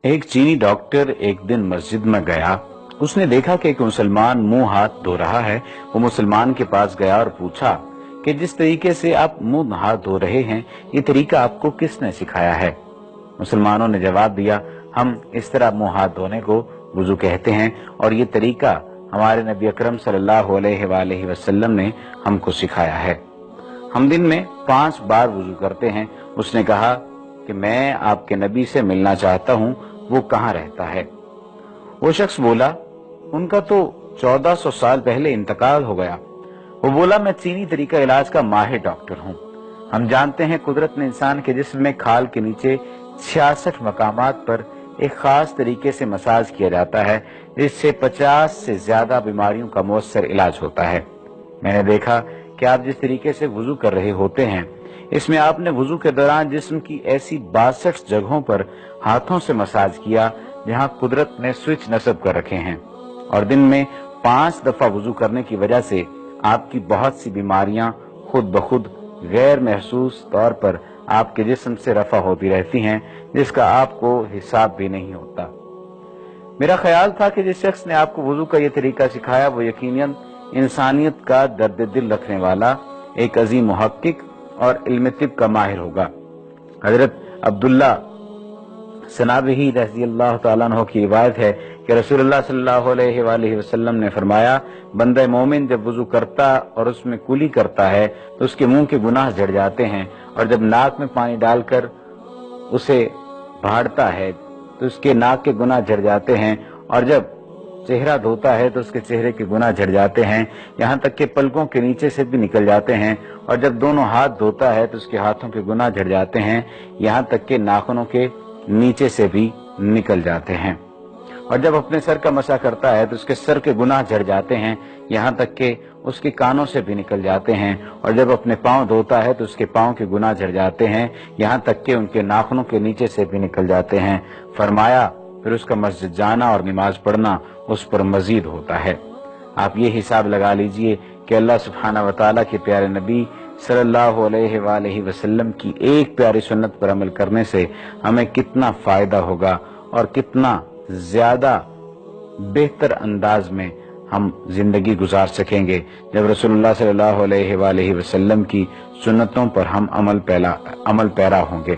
ایک चीनी डॉक्टर एक दिन मस्जिद में गया। उसने देखा कि एक मुसलमान मुंह हाथ धो रहा है। वो मुसलमान के पास गया और पूछा कि जिस तरीके से आप मुंह हाथ धो रहे हैं, ये तरीका आपको किसने सिखाया है? मुसलमानों ने जवाब दिया, हम इस तरह मुंह हाथ धोने को वुजू कहते हैं और ये तरीका हमारे नबी अकरम सल्लल्लाहु अलैहि वसल्लम ने हमको सिखाया है। हम दिन में 5 बार वुजू करते हैं। उसने कहा कि मैं आपके नबी से मिलना चाहता हूँ, वो कहाँ रहता है? वो शख्स बोला, उनका तो 1400 साल पहले इंतकाल हो गया। वो बोला, मैं चीनी तरीका इलाज का माहिर डॉक्टर हूँ। हम जानते हैं कुदरत ने इंसान के जिस्म में खाल के नीचे 66 मकामात पर एक खास तरीके से मसाज किया जाता है, जिससे 50 से ज्यादा बीमारियों का मौसर इलाज होता है। मैंने देखा कि आप जिस तरीके से वुजू कर रहे होते हैं, इसमें आपने वुजू के दौरान जिस्म की ऐसी 62 जगहों पर हाथों से मसाज किया जहां कुदरत ने स्विच नस्ब कर रखे हैं, और दिन में 5 दफा वुजू करने की वजह से आपकी बहुत सी बीमारियां खुद ब खुद गैर महसूस तौर पर आपके जिस्म से रफा होती रहती हैं, जिसका आपको हिसाब भी नहीं होता। मेरा ख्याल था कि जिस शख्स ने आपको वुजू का ये तरीका सिखाया वो यकीनन इंसानियत का दर्द दिल रखने वाला एक अजीम मुहक्किक और इल्म तिब का माहिर होगा। हजरत अब्दुल्ला सनाबही रज़ी अल्लाह तआला अन्हु की रिवायत है कि रसूलुल्लाह सल्लल्लाहु अलैहि वसल्लम ने फरमाया, बंदा मोमिन जब वुजू करता और उसमें कुली करता है तो उसके मुंह के गुनाह झड़ जाते हैं, और जब नाक में पानी डालकर उसे भाड़ता है तो उसके नाक के गुनाह झड़ जाते हैं, और जब चेहरा धोता है तो उसके चेहरे के गुनाह झड़ जाते हैं, यहाँ तक कि पलकों के नीचे से भी निकल जाते हैं, और जब दोनों हाथ धोता है तो उसके हाथों के गुनाह झड़ जाते हैं, यहाँ तक कि नाखूनों के नीचे से भी निकल जाते हैं, और जब अपने सर का मसा करता है तो उसके सर के गुनाह झड़ जाते हैं, यहाँ तक कि उसके कानों से भी निकल जाते हैं, और जब अपने पांव धोता है तो उसके पांव के गुनाह झड़ जाते हैं, यहाँ तक कि उनके नाखूनों के नीचे से भी निकल जाते हैं। फरमाया, फिर उसका मस्जिद जाना और नमाज पढ़ना उस पर मजीद होता है। आप ये हिसाब लगा लीजिए कि अल्लाह सुब्हानहू व तआला के प्यारे नबी सल्लल्लाहु अलैहि वसल्लम की एक प्यारी सुन्नत पर अमल करने से हमें कितना फायदा होगा और कितना ज्यादा बेहतर अंदाज में हम जिंदगी गुजार सकेंगे जब रसूलुल्लाह सल्लल्लाहु अलैहि वसल्लम की सुन्नतों पर हम अमल पैरा होंगे।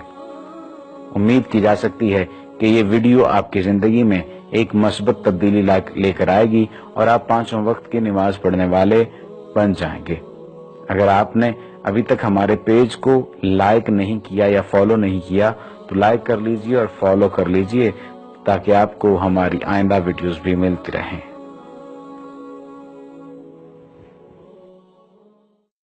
उम्मीद की जा सकती है कि ये वीडियो आपकी जिंदगी में एक मस्बत तब्दीली लेकर आएगी और आप 5 वक्त की नमाज पढ़ने वाले बन जाएंगे। अगर आपने अभी तक हमारे पेज को लाइक नहीं किया या फॉलो नहीं किया तो लाइक कर लीजिए और फॉलो कर लीजिए, ताकि आपको हमारी आइंदा वीडियोस भी मिलती रहें।